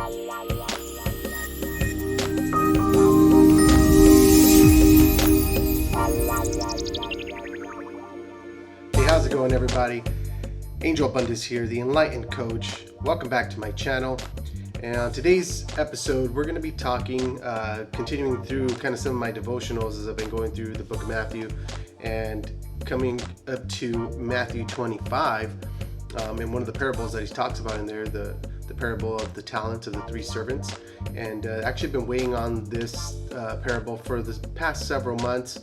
How's it going, everybody? Angel Abundance here, the Enlightened Coach. Welcome back to my channel. And on today's episode, we're going to be talking, continuing through kind of some of my devotionals as I've been going through the book of Matthew and coming up to Matthew 25. And one of the parables that he talks about in there, the parable of the talents of the three servants. And actually been weighing on this parable for the past several months.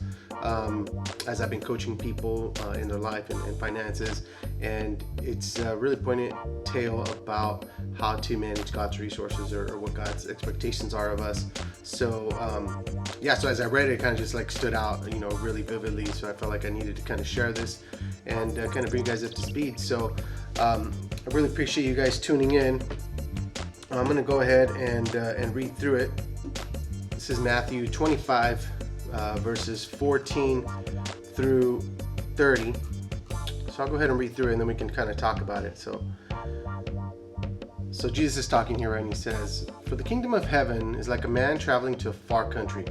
As I've been coaching people in their life and finances, and it's a really poignant tale about how to manage God's resources or what God's expectations are of us. So so as I read it, it kind of just like stood out, really vividly. So I felt like I needed to kind of share this and kind of bring you guys up to speed. So I really appreciate you guys tuning in. I'm going to go ahead and read through it. This is Matthew 25. Verses 14 through 30. So I'll go ahead and read through it and then we can kind of talk about it. So Jesus is talking here, and he says, "For the kingdom of heaven is like a man traveling to a far country,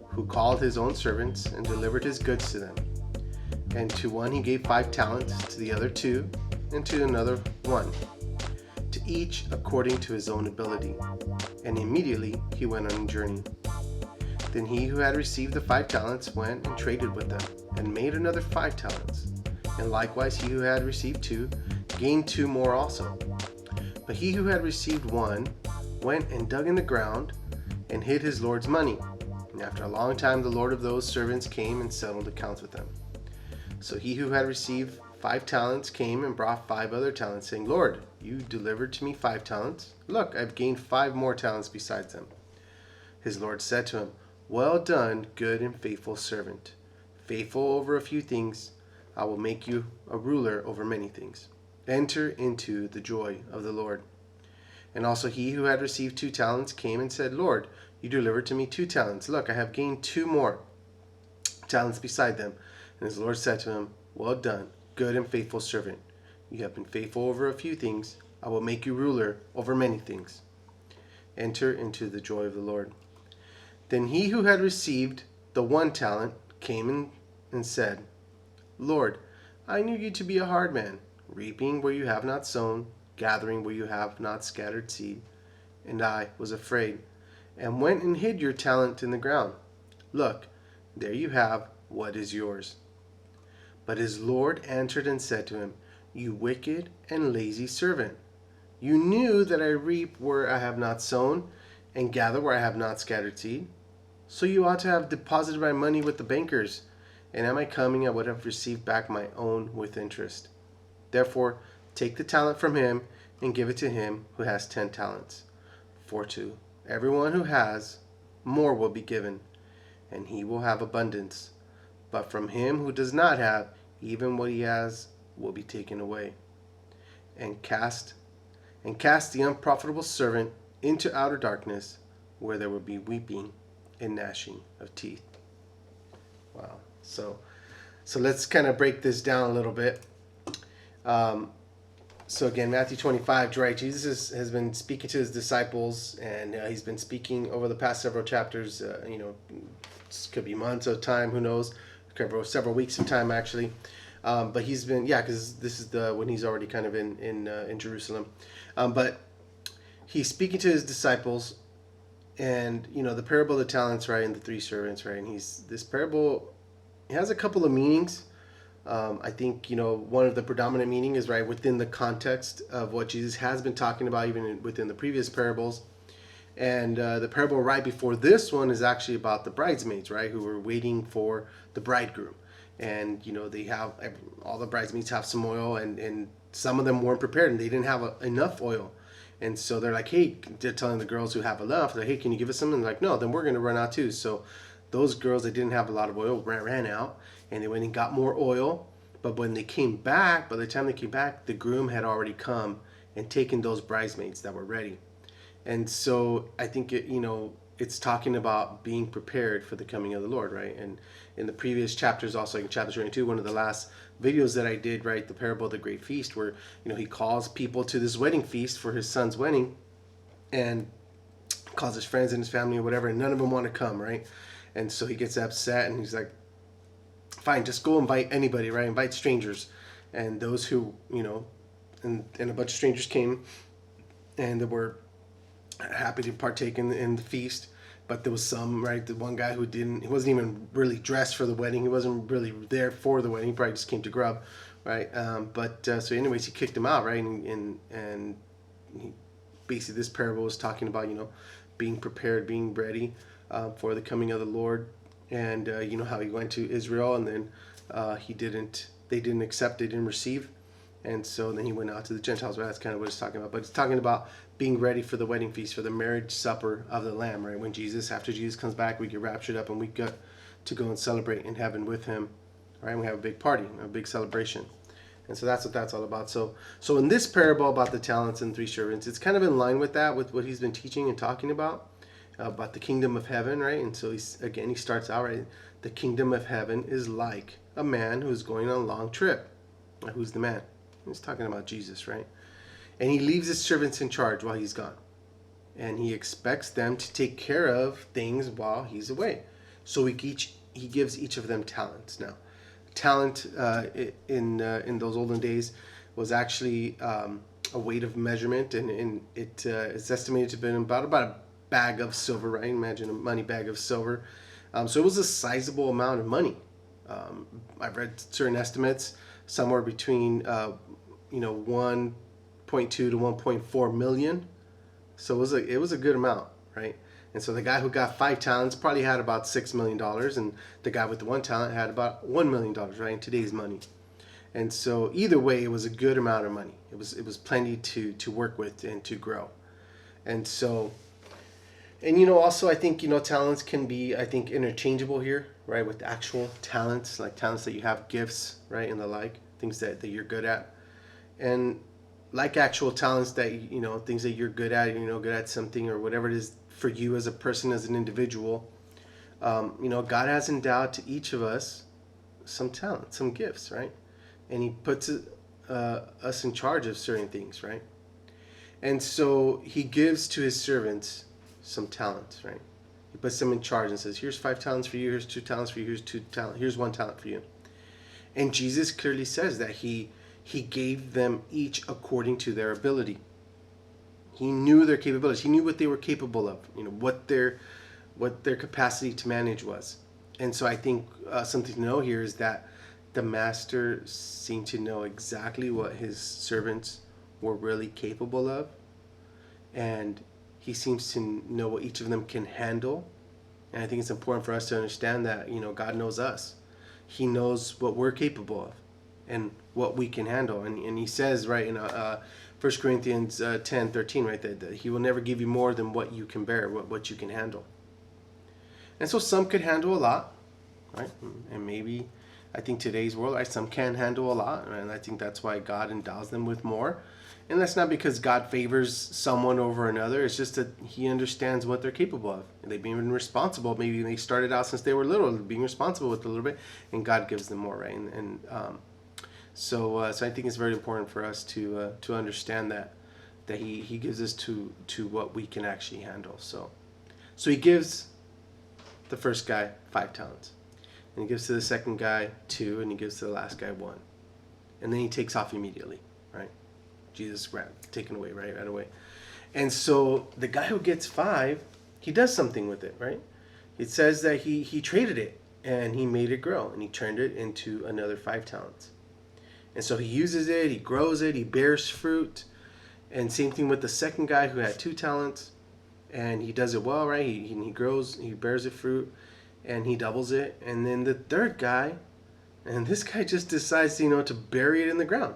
who called his own servants and delivered his goods to them. And to one he gave 5 talents, to the other 2, and to another 1, to each according to his own ability. And immediately he went on a journey. Then he who had received the 5 talents went and traded with them, and made another 5 talents. And likewise he who had received 2 gained 2 more also. But he who had received 1 went and dug in the ground and hid his Lord's money. And after a long time the Lord of those servants came and settled accounts with them. So he who had received 5 talents came and brought 5 other talents, saying, Lord, you delivered to me 5 talents. Look, I've gained 5 more talents besides them. His Lord said to him, Well done, good and faithful servant. Faithful over a few things, I will make you a ruler over many things. Enter into the joy of the Lord. And also he who had received 2 talents came and said, Lord, you delivered to me 2 talents. Look, I have gained 2 more talents beside them. And his Lord said to him, Well done, good and faithful servant. You have been faithful over a few things, I will make you ruler over many things. Enter into the joy of the Lord. Then he who had received the 1 talent came and said, Lord, I knew you to be a hard man, reaping where you have not sown, gathering where you have not scattered seed. And I was afraid, and went and hid your talent in the ground. Look, there you have what is yours. But his Lord answered and said to him, You wicked and lazy servant, you knew that I reap where I have not sown, and gather where I have not scattered seed. So you ought to have deposited my money with the bankers, and at my coming I would have received back my own with interest. Therefore, take the talent from him and give it to him who has 10 talents. For to everyone who has, more will be given, and he will have abundance. But from him who does not have, even what he has will be taken away. And cast the unprofitable servant into outer darkness, where there will be weeping and gnashing of teeth." Wow. So let's kind of break this down a little bit. So again, Matthew 25, right? Jesus has been speaking to his disciples, and he's been speaking over the past several chapters. This could be months of time, who knows? Could be several weeks of time actually. But he's been, because this is when he's already kind of in Jerusalem. But he's speaking to his disciples. And, the parable of the talents, right, and the 3 servants, right, and this parable, it has a couple of meanings. I think, one of the predominant meaning is, right, within the context of what Jesus has been talking about, even within the previous parables. And the parable right before this one is actually about the bridesmaids, right, who were waiting for the bridegroom. And, they have, all the bridesmaids have some oil, and some of them weren't prepared, and they didn't have enough oil. And so they're like, hey, they're telling the girls who have enough, they're like, hey, can you give us some? And they're like, no, then we're going to run out too. So those girls that didn't have a lot of oil ran out, and they went and got more oil. But when they came back, by the time they came back, the groom had already come and taken those bridesmaids that were ready. And so I think it's talking about being prepared for the coming of the Lord, right? And in the previous chapters, also in chapter 22, one of the last videos that I did, right, the parable of the great feast, where he calls people to this wedding feast for his son's wedding, and calls his friends and his family or whatever, and none of them want to come, right? And so he gets upset, and he's like, fine, just go invite anybody, right? Invite strangers. And those who, and a bunch of strangers came, and they were happy to partake in the feast. But there was some, right? The one guy he wasn't even really dressed for the wedding. He wasn't really there for the wedding. He probably just came to grub, right? So anyways, he kicked him out, right? And he, basically this parable was talking about, being prepared, being ready for the coming of the Lord. And how he went to Israel, and then they didn't accept, they didn't receive. And so then he went out to the Gentiles, right? That's kind of what it's talking about. But it's talking about being ready for the wedding feast, for the marriage supper of the Lamb, right? After Jesus comes back, we get raptured up, and we get to go and celebrate in heaven with him, right? And we have a big party, a big celebration. And so that's what that's all about. So in this parable about the talents and 3 servants, it's kind of in line with that, with what he's been teaching and talking about the kingdom of heaven, right? And so he starts out, right? The kingdom of heaven is like a man who's going on a long trip. Who's the man? He's talking about Jesus, right? And he leaves his servants in charge while he's gone. And he expects them to take care of things while he's away. So he gives each of them talents. Now, talent in those olden days was actually a weight of measurement, and it is estimated to have been about a bag of silver, right? Imagine a money bag of silver. So it was a sizable amount of money. I've read certain estimates, somewhere between 1.2 to 1.4 million. So it was a good amount, right? And so the guy who got 5 talents probably had about $6 million, and the guy with the 1 talent had about $1 million, right, in today's money. And so either way, it was a good amount of money. It was plenty to work with and to grow. And so, and also I think talents can be, I think, interchangeable here, right, with actual talents, like talents that you have, gifts, right, and the like, things that you're good at. And like actual talents that things that you're good at, good at something or whatever it is for you as a person, as an individual, God has endowed to each of us some talent, some gifts, right? And he puts us in charge of certain things, right? And so he gives to his servants some talents, right? He puts them in charge and says, here's 5 talents for you, here's 2 talents for you, here's 1 talent for you. And Jesus clearly says that he gave them each according to their ability. He knew their capabilities. He knew what they were capable of, what their capacity to manage was. And so I think something to know here is that the master seemed to know exactly what his servants were really capable of. And he seems to know what each of them can handle. And I think it's important for us to understand that, God knows us. He knows what we're capable of and what we can handle. And he says, right, in 1 Corinthians 10:13, right, that he will never give you more than what you can bear, what you can handle. And so some could handle a lot, right? And maybe, I think today's world, right, some can handle a lot. And I think that's why God endows them with more. And that's not because God favors someone over another. It's just that he understands what they're capable of. And they've been responsible. Maybe they started out since they were little, being responsible with a little bit, and God gives them more, right? So I think it's very important for us to understand that he gives us to what we can actually handle. So he gives the first guy 5 talents, and he gives to the second guy 2, and he gives to the last guy 1, and then he takes off immediately, right? Jesus taken away right away. And so the guy who gets 5, he does something with it, right? It says that he traded it and he made it grow, and he turned it into another 5 talents. And so he uses it, he grows it, he bears fruit. And same thing with the second guy who had 2 talents, and he does it well, right? He grows, he bears the fruit, and he doubles it. And then the third guy, and this guy just decides, to bury it in the ground.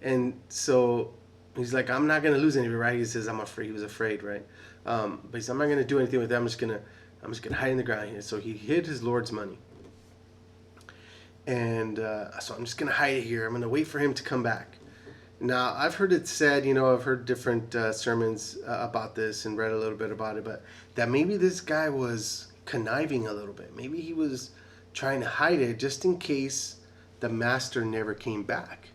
And so he's like, I'm not gonna lose any of it, right? He says, I'm afraid. He was afraid, right? But he said, I'm not gonna do anything with it. I'm just gonna hide in the ground here. So he hid his Lord's money. And so I'm just gonna hide it here. I'm gonna wait for him to come back. Now, I've heard it said, I've heard different sermons about this and read a little bit about it, but that maybe this guy was conniving a little bit. Maybe he was trying to hide it just in case the master never came back.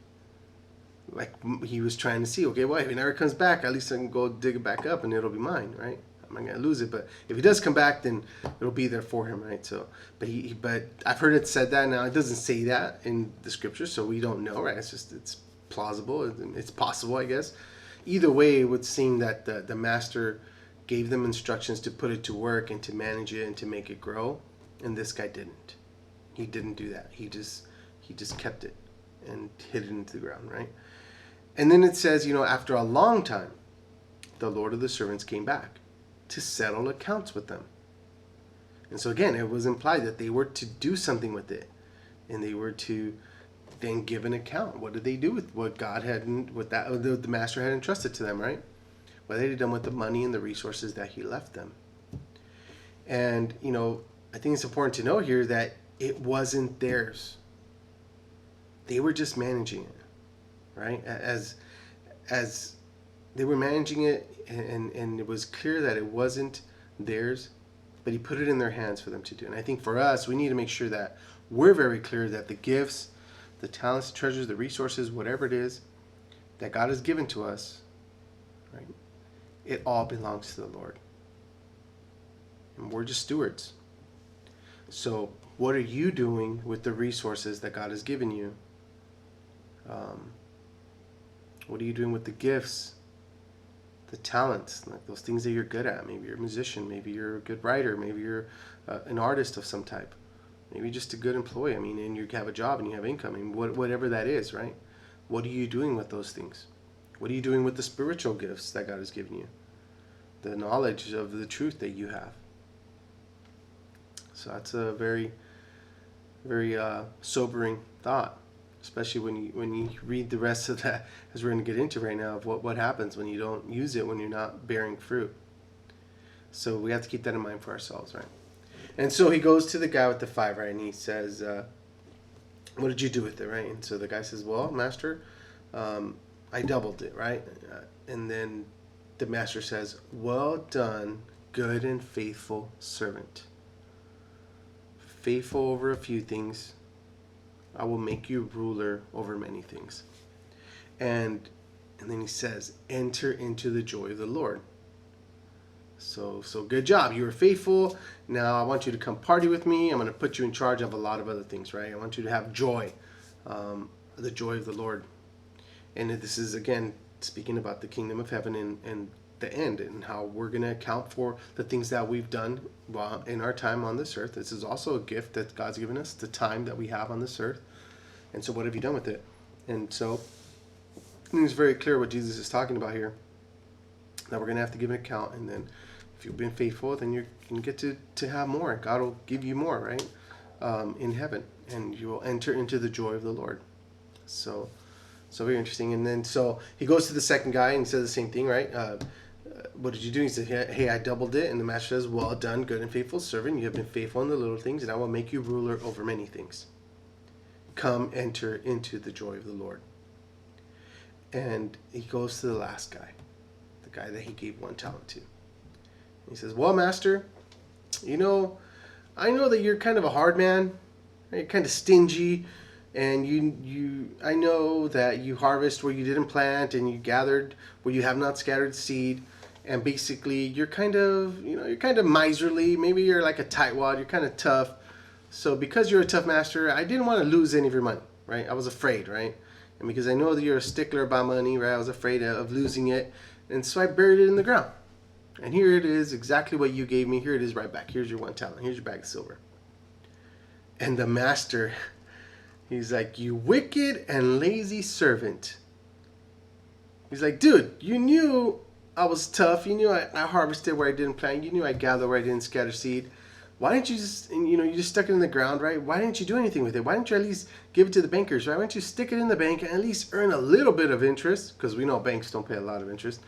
Like he was trying to see, okay, well, if he never comes back, at least I can go dig it back up and it'll be mine, right? I'm not gonna lose it, but if he does come back, then it'll be there for him, right? So, but I've heard it said that. Now it doesn't say that in the scripture, so we don't know, right? It's plausible, it's possible, I guess. Either way, it would seem that the master gave them instructions to put it to work and to manage it and to make it grow, and this guy didn't. He didn't do that. He just kept it and hid it into the ground, right? And then it says, after a long time, the Lord of the servants came back to settle accounts with them. And so again, it was implied that they were to do something with it, and they were to then give an account. What did they do with what God had, what the master had entrusted to them, right? What they had done with the money and the resources that he left them. And I think it's important to know here that it wasn't theirs. They were just managing it, right? As they were managing it, and it was clear that it wasn't theirs, but he put it in their hands for them to do. And I think for us, we need to make sure that we're very clear that the gifts, the talents, the treasures, the resources, whatever it is that God has given to us, right? It all belongs to the Lord. And we're just stewards. So what are you doing with the resources that God has given you? What are you doing with the gifts, the talents, like those things that you're good at? Maybe you're a musician, maybe you're a good writer, maybe you're an artist of some type, maybe just a good employee. And you have a job and you have income, and whatever that is, right? What are you doing with those things? What are you doing with the spiritual gifts that God has given you? The knowledge of the truth that you have. So that's a very, very sobering thought, especially when you read the rest of that, as we're going to get into right now, of what happens when you don't use it, when you're not bearing fruit. So we have to keep that in mind for ourselves, right? And so he goes to the guy with the 5, right? And he says, what did you do with it, right? And so the guy says, well, master, I doubled it, right? And then the master says, well done, good and faithful servant. Faithful over a few things, I will make you ruler over many things. And then he says, enter into the joy of the Lord. So good job. You were faithful. Now I want you to come party with me. I'm going to put you in charge of a lot of other things, right? I want you to have joy, the joy of the Lord. And this is, again, speaking about the kingdom of heaven and the end, and how we're going to account for the things that we've done in our time on this earth. This is also a gift that God's given us, the time that we have on this earth. And so what have you done with it? And so I think it's very clear what Jesus is talking about here, that we're going to have to give an account. And then if you've been faithful, then you can get to have more. God will give you more, right? In heaven, and you will enter into the joy of the Lord. So very interesting. And then so he goes to the second guy and says the same thing, right? What did you do? He said, hey, I doubled it. And the master says, well done, good and faithful servant. You have been faithful in the little things, and I will make you ruler over many things. Come, enter into the joy of the Lord. And he goes to the last guy, the guy that he gave 1 talent to. He says, well, master, I know that you're kind of a hard man. You're kind of stingy. And I know that you harvest where you didn't plant, and you gathered where you have not scattered seed. And basically, you're kind of miserly. Maybe you're like a tightwad. You're kind of tough. So because you're a tough master, I didn't want to lose any of your money, right? I was afraid, right? And because I know that you're a stickler about money, right? I was afraid of losing it. And so I buried it in the ground. And here it is, exactly what you gave me. Here it is right back. Here's your 1 talent. Here's your bag of silver. And the master, he's like, you wicked and lazy servant. He's like, dude, you knew I was tough. You knew I harvested where I didn't plant. You knew I gathered where I didn't scatter seed. Why didn't you just, you just stuck it in the ground, right? Why didn't you do anything with it? Why didn't you at least give it to the bankers, right? Why don't you stick it in the bank and at least earn a little bit of interest? Because we know banks don't pay a lot of interest.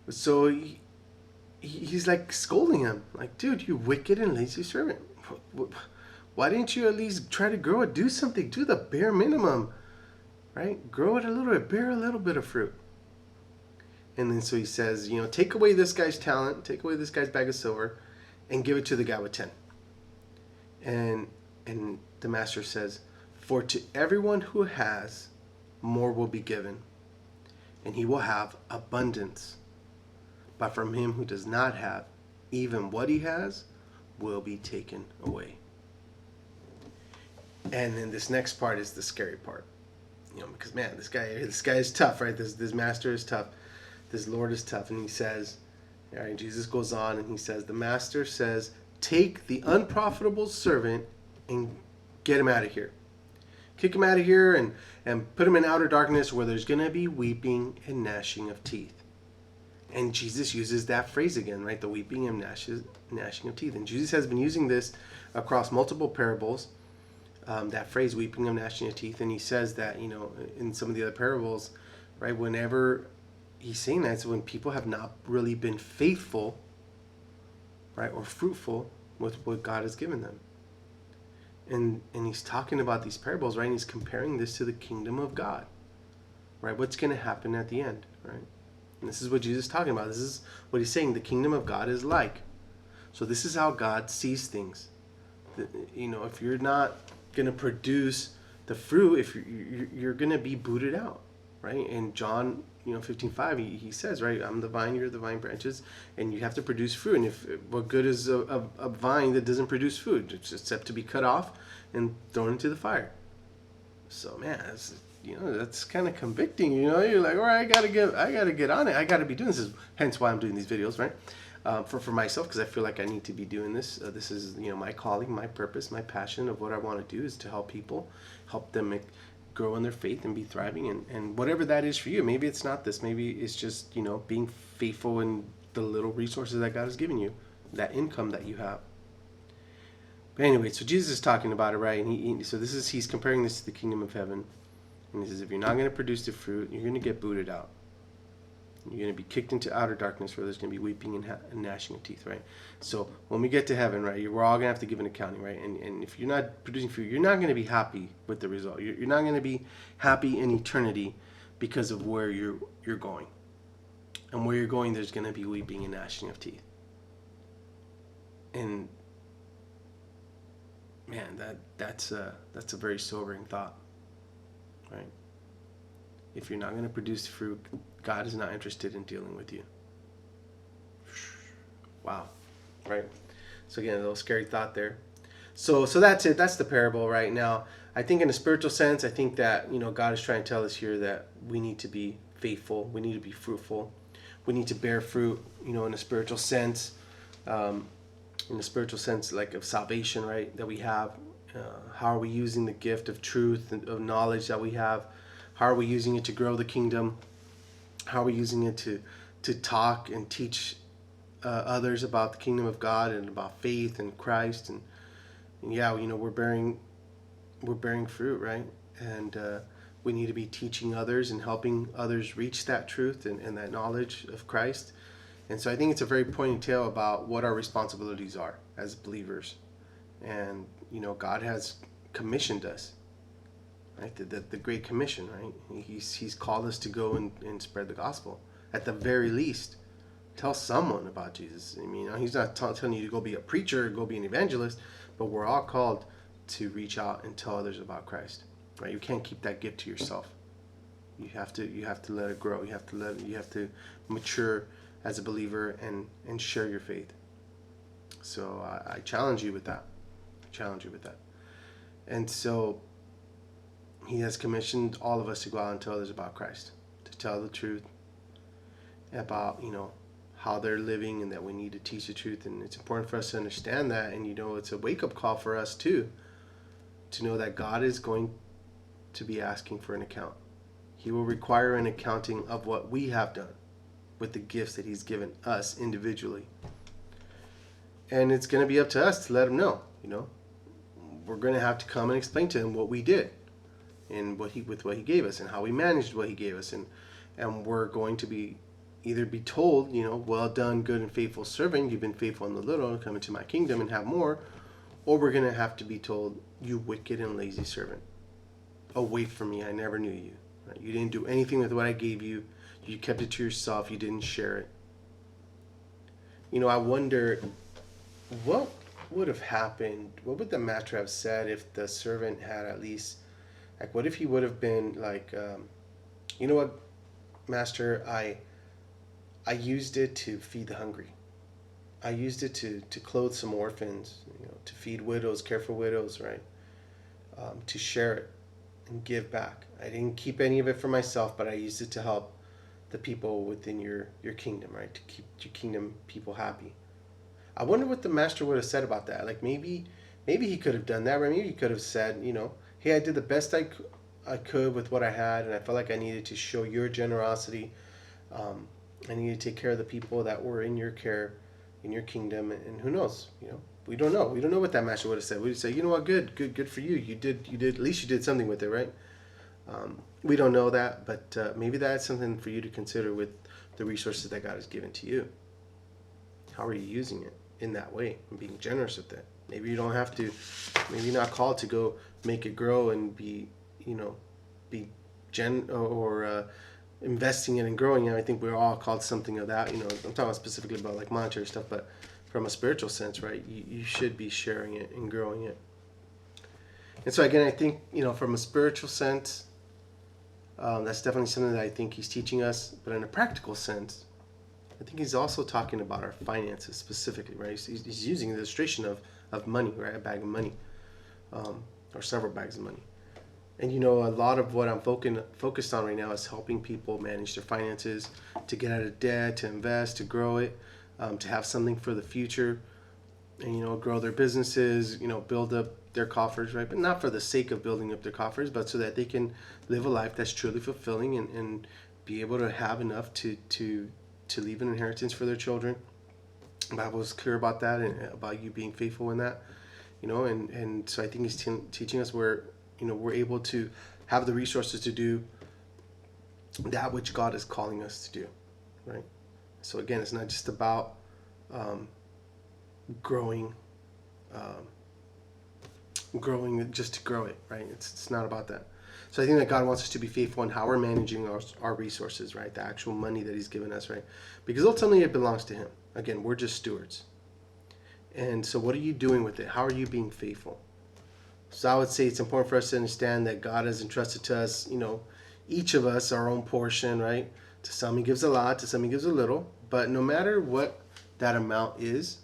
So he's like scolding him. Like, dude, you wicked and lazy servant. Why didn't you at least try to grow it? Do something. Do the bare minimum, right? Grow it a little bit. Bear a little bit of fruit. And then so he says, take away this guy's talent. Take away this guy's bag of silver. And give it to the guy with 10. And the master says, for to everyone who has, more will be given, and he will have abundance. But from him who does not have, even what he has will be taken away. And then this next part is the scary part. Because man, this guy is tough, right? This master is tough. This Lord is tough. And he says, all right, Jesus goes on and he says, the master says, take the unprofitable servant and get him out of here. Kick him out of here and put him in outer darkness where there's going to be weeping and gnashing of teeth. And Jesus uses that phrase again, right? The weeping and gnashing of teeth. And Jesus has been using this across multiple parables, that phrase, weeping and gnashing of teeth. And he says that, in some of the other parables, right, whenever he's saying that, it's when people have not really been faithful, right, or fruitful with what God has given them. And he's talking about these parables, right? And he's comparing this to the kingdom of God, right? What's going to happen at the end, right? And this is what Jesus is talking about. This is what he's saying the kingdom of God is like. So this is how God sees things. If you're not going to produce the fruit, if you're going to be booted out, right? And John, 15:5, he says, right, I'm the vine, you're the vine branches, and you have to produce fruit. And if what good is a vine that doesn't produce fruit, except to be cut off and thrown into the fire? So man, that's kind of convicting. You're like, all right, I gotta get on it. I gotta be doing this. Hence why I'm doing these videos, right? For myself, because I feel like I need to be doing this. This is my calling, my purpose, my passion of what I want to do is to help people, help them grow in their faith and be thriving, and whatever that is for you. Maybe it's not this. Maybe it's just being faithful in the little resources that God has given you, that income that you have. But anyway, so Jesus is talking about it, right? And he's comparing this to the kingdom of heaven. And he says, if you're not going to produce the fruit, you're going to get booted out. You're going to be kicked into outer darkness where there's going to be weeping and gnashing of teeth, right? So when we get to heaven, right, we're all going to have to give an accounting, right? And if you're not producing fruit, you're not going to be happy with the result. You're not going to be happy in eternity because of where you're going. And where you're going, there's going to be weeping and gnashing of teeth. And man, that's a very sobering thought, right? If you're not going to produce fruit, God is not interested in dealing with you. Wow, right? So again, a little scary thought there. So that's it. That's the parable right now. I think in a spiritual sense, I think that God is trying to tell us here that we need to be faithful. We need to be fruitful. We need to bear fruit. In a spiritual sense. In the spiritual sense, like of salvation, right, that we have. How are we using the gift of truth and of knowledge that we have? How are we using it to grow the kingdom? How are we using it to talk and teach others about the kingdom of God and about faith and Christ? And yeah, we're bearing fruit, right? And we need to be teaching others and helping others reach that truth and that knowledge of Christ. And so I think it's a very pointed tale about what our responsibilities are as believers. And, God has commissioned us, right? The Great Commission, right? He's called us to go and spread the gospel. At the very least, tell someone about Jesus. I mean, he's not telling you to go be a preacher or go be an evangelist, but we're all called to reach out and tell others about Christ, right? You can't keep that gift to yourself. You have to let it grow. You have to mature as a believer and share your faith. So I challenge you with that. And so he has commissioned all of us to go out and tell others about Christ, to tell the truth about, how they're living, and that we need to teach the truth. And it's important for us to understand that. And, it's a wake-up call for us too, to know that God is going to be asking for an account. He will require an accounting of what we have done with the gifts that he's given us individually. And it's going to be up to us to let him know, We're going to have to come and explain to him what we did and with what he gave us and how we managed what he gave us. And we're going to be either be told, well done, good and faithful servant, you've been faithful in the little, come into my kingdom and have more. Or we're going to have to be told, you wicked and lazy servant, away from me, I never knew you. Right? You didn't do anything with what I gave you. You kept it to yourself. You didn't share it. I wonder what would have happened. What would the master have said if the servant had at least Like, what if he would have been like, you know what, Master, I used it to feed the hungry. I used it to clothe some orphans, to feed widows, care for widows, right? To share it and give back. I didn't keep any of it for myself, but I used it to help the people within your kingdom, right? To keep your kingdom people happy. I wonder what the master would have said about that. Like, maybe he could have done that, right? Maybe he could have said, hey, I did the best I could with what I had, and I felt like I needed to show your generosity. I needed to take care of the people that were in your care, in your kingdom, and who knows, we don't know. We don't know what that master would have said. We'd say, you know what, good for you. You did. At least you did something with it, right? We don't know that, but maybe that's something for you to consider with the resources that God has given to you. How are you using it in that way and being generous with it? Maybe you don't have to. Maybe you're not called to go make it grow and be, be investing it and growing it. I think we're all called something of that. I'm talking specifically about like monetary stuff, but from a spiritual sense, right? You should be sharing it and growing it. And so again, I think from a spiritual sense, that's definitely something that I think he's teaching us. But in a practical sense, I think he's also talking about our finances specifically, right? He's using the illustration of money, right? A bag of money, or several bags of money. And a lot of what I'm focused on right now is helping people manage their finances, to get out of debt, to invest, to grow it, to have something for the future, and grow their businesses, build up their coffers, right? But not for the sake of building up their coffers, but so that they can live a life that's truly fulfilling and be able to have enough to leave an inheritance for their children. The Bible is clear about that and about you being faithful in that, and so I think he's teaching us where we're able to have the resources to do that which God is calling us to do, right? So again, it's not just about growing just to grow it, right? It's not about that. So I think that God wants us to be faithful in how we're managing our resources, right? The actual money that he's given us, right? Because ultimately it belongs to him. Again, we're just stewards. And so what are you doing with it? How are you being faithful? So I would say it's important for us to understand that God has entrusted to us, each of us our own portion, right? To some he gives a lot, to some he gives a little. But no matter what that amount is,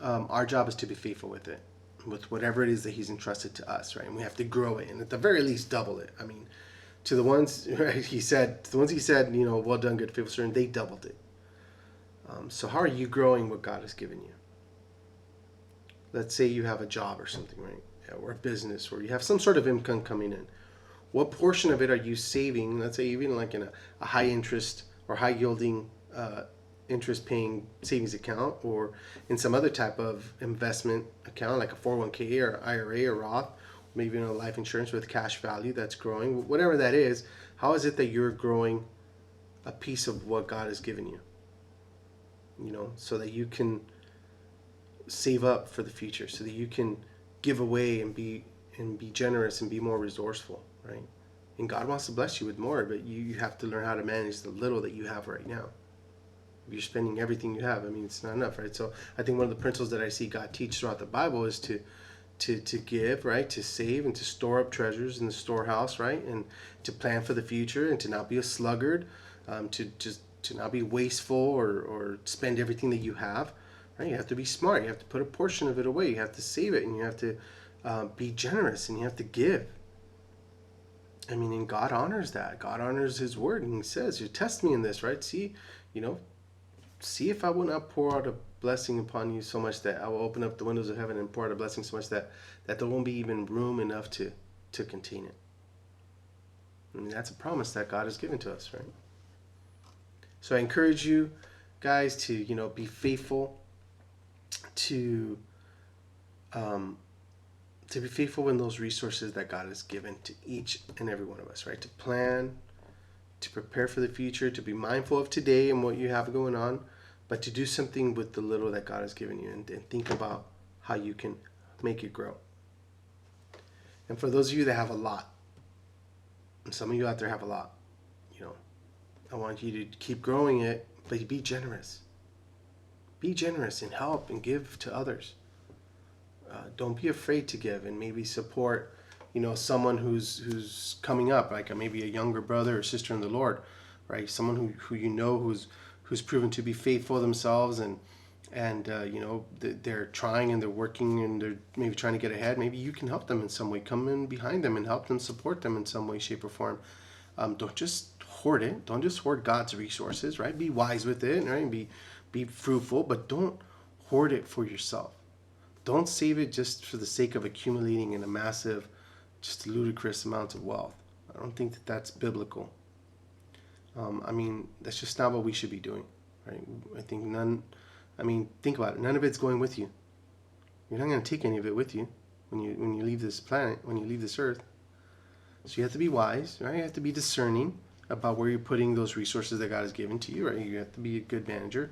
our job is to be faithful with it, with whatever it is that he's entrusted to us, right? And we have to grow it and at the very least double it. I mean, to the ones, right, he said, well done, good faithful servant, they doubled it. So how are you growing what God has given you? Let's say you have a job or something, right? Or a business, or you have some sort of income coming in. What portion of it are you saving? Let's say even like in a high interest or high yielding interest paying savings account, or in some other type of investment account like a 401k or IRA or Roth, maybe in a life insurance with cash value that's growing, whatever that is. How is it that you're growing a piece of what God has given you, so that you can save up for the future, so that you can give away and be generous and be more resourceful, right? And God wants to bless you with more, but you have to learn how to manage the little that you have right now. If you're spending everything you have, I mean, it's not enough, right? So I think one of the principles that I see God teach throughout the Bible is to give, right? To save and to store up treasures in the storehouse, right? And to plan for the future and to not be a sluggard, to not be wasteful or spend everything that you have, right? You have to be smart. You have to put a portion of it away. You have to save it, and you have to be generous, and you have to give. I mean, and God honors that. God honors his word, and he says, you test me in this, right? See if I will not pour out a blessing upon you so much that I will open up the windows of heaven and pour out a blessing so much that there won't be even room enough to contain it. I mean, that's a promise that God has given to us, right? So I encourage you guys to, be faithful, to be faithful in those resources that God has given to each and every one of us, right? To plan, to prepare for the future, to be mindful of today and what you have going on, but to do something with the little that God has given you, and think about how you can make it grow. And for those of you that have a lot, and some of you out there have a lot, I want you to keep growing it, but be generous. Be generous and help and give to others. Don't be afraid to give and maybe support, someone who's coming up, like maybe a younger brother or sister in the Lord, right? Someone who's proven to be faithful themselves, and they're trying and they're working and they're maybe trying to get ahead. Maybe you can help them in some way. Come in behind them and help them, support them in some way, shape, or form. Don't just hoard it. Don't just hoard God's resources, right? Be wise with it, right? Be fruitful, but don't hoard it for yourself. Don't save it just for the sake of accumulating in a massive, just ludicrous amounts of wealth. I don't think that that's biblical. That's just not what we should be doing, right? I think think about it. None of it's going with you. You're not going to take any of it with you when you leave this planet, when you leave this earth. So you have to be wise, right? You have to be discerning about where you're putting those resources that God has given to you, right? You have to be a good manager.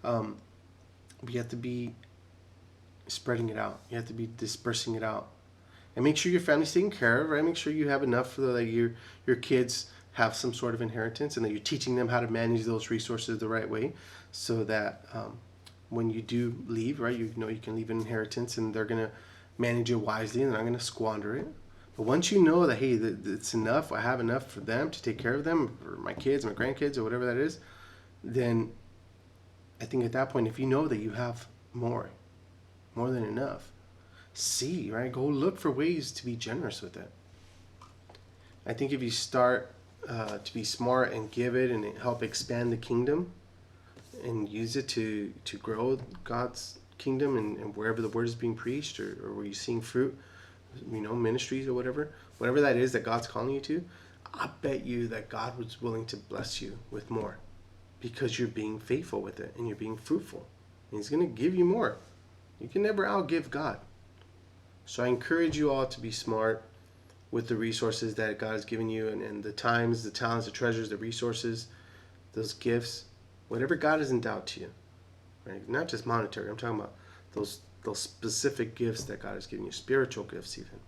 You have to be spreading it out. You have to be dispersing it out. And make sure your family's taken care of, right? Make sure you have enough so that your kids have some sort of inheritance, and that you're teaching them how to manage those resources the right way, so that when you do leave, right, you can leave an inheritance, and they're going to manage it wisely, and they're not going to squander it. But once you know that, hey, it's enough, I have enough for them to take care of them, or my kids, my grandkids, or whatever that is, then I think at that point, if you know that you have more than enough, right? Go look for ways to be generous with it. I think if you start to be smart and give it and help expand the kingdom and use it to grow God's kingdom, and wherever the word is being preached, or where you're seeing fruit, ministries or whatever that is that God's calling you to, I bet you that God was willing to bless you with more, because you're being faithful with it and you're being fruitful, and He's going to give you more. You can never outgive God. So I encourage you all to be smart with the resources that God has given you, and the times, the talents, the treasures, the resources, those gifts, whatever God has endowed to you, right? Not just monetary. I'm talking about those specific gifts that God has given you, spiritual gifts even.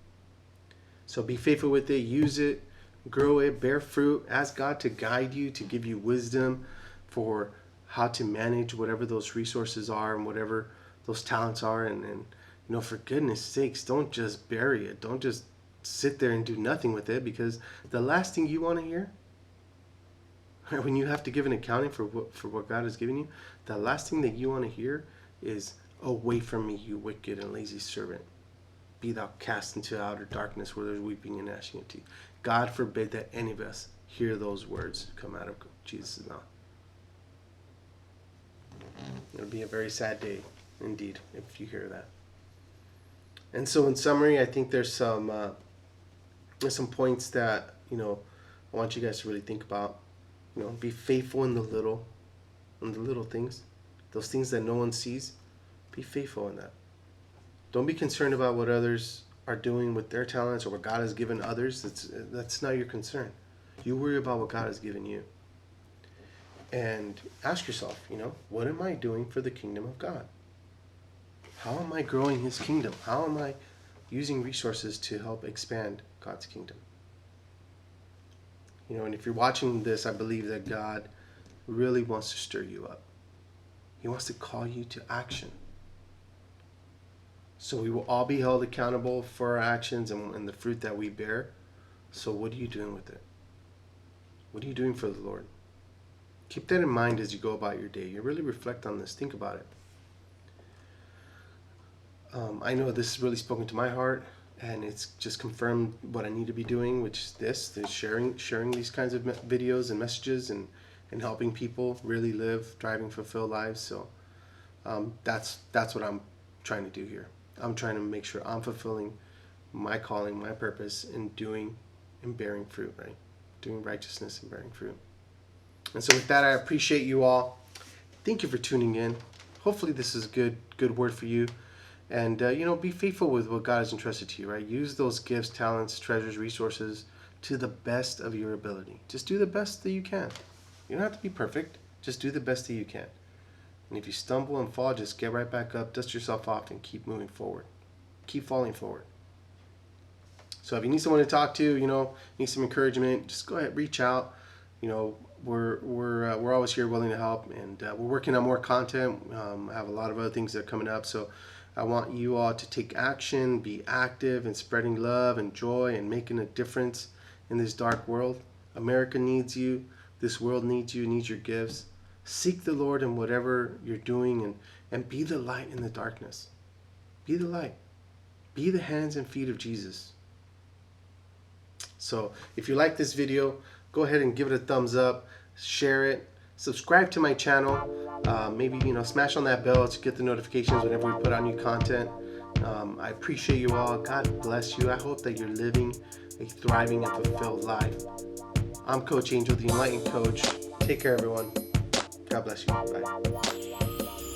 So be faithful with it, use it, grow it, bear fruit, ask God to guide you, to give you wisdom for how to manage whatever those resources are and whatever those talents are. And for goodness sakes, don't just bury it. Don't just sit there and do nothing with it, because the last thing you want to hear, when you have to give an accounting for what God has given you, the last thing that you want to hear is, "Away from me, you wicked and lazy servant. Be thou cast into outer darkness where there's weeping and gnashing of teeth." God forbid that any of us hear those words come out of Jesus' mouth. It'll be a very sad day indeed if you hear that. And so in summary, I think there's some points that I want you guys to really think about. Be faithful in the little things, those things that no one sees. Be faithful in that. Don't be concerned about what others are doing with their talents or what God has given others. That's not your concern. You worry about what God has given you. And ask yourself, what am I doing for the kingdom of God? How am I growing His kingdom? How am I using resources to help expand God's kingdom? And if you're watching this, I believe that God really wants to stir you up. He wants to call you to action. So we will all be held accountable for our actions and the fruit that we bear. So what are you doing with it? What are you doing for the Lord? Keep that in mind as you go about your day. You really reflect on this. Think about it. I know this has really spoken to my heart, and it's just confirmed what I need to be doing, which is sharing these kinds of videos and messages, and helping people really live, driving, fulfilled lives. So that's what I'm trying to do here. I'm trying to make sure I'm fulfilling my calling, my purpose in doing and bearing fruit, right? Doing righteousness and bearing fruit. And so with that, I appreciate you all. Thank you for tuning in. Hopefully this is a good word for you. And, be faithful with what God has entrusted to you, right? Use those gifts, talents, treasures, resources to the best of your ability. Just do the best that you can. You don't have to be perfect. Just do the best that you can. And if you stumble and fall, just get right back up, dust yourself off, and keep moving forward. Keep falling forward. So if you need someone to talk to, need some encouragement, just go ahead, reach out. We're always here willing to help, and we're working on more content. I have a lot of other things that are coming up, so I want you all to take action, be active in spreading love and joy and making a difference in this dark world. America needs you. This world needs you, needs your gifts. Seek the Lord in whatever you're doing, and be the light in the darkness. Be the light. Be the hands and feet of Jesus. So if you like this video, go ahead and give it a thumbs up, share it, subscribe to my channel, maybe smash on that bell to get the notifications whenever we put out new content. I appreciate you all. God bless you. I hope that you're living a thriving and fulfilled life. I'm Coach Angel, the Enlightened Coach. Take care, everyone. God bless you. Bye.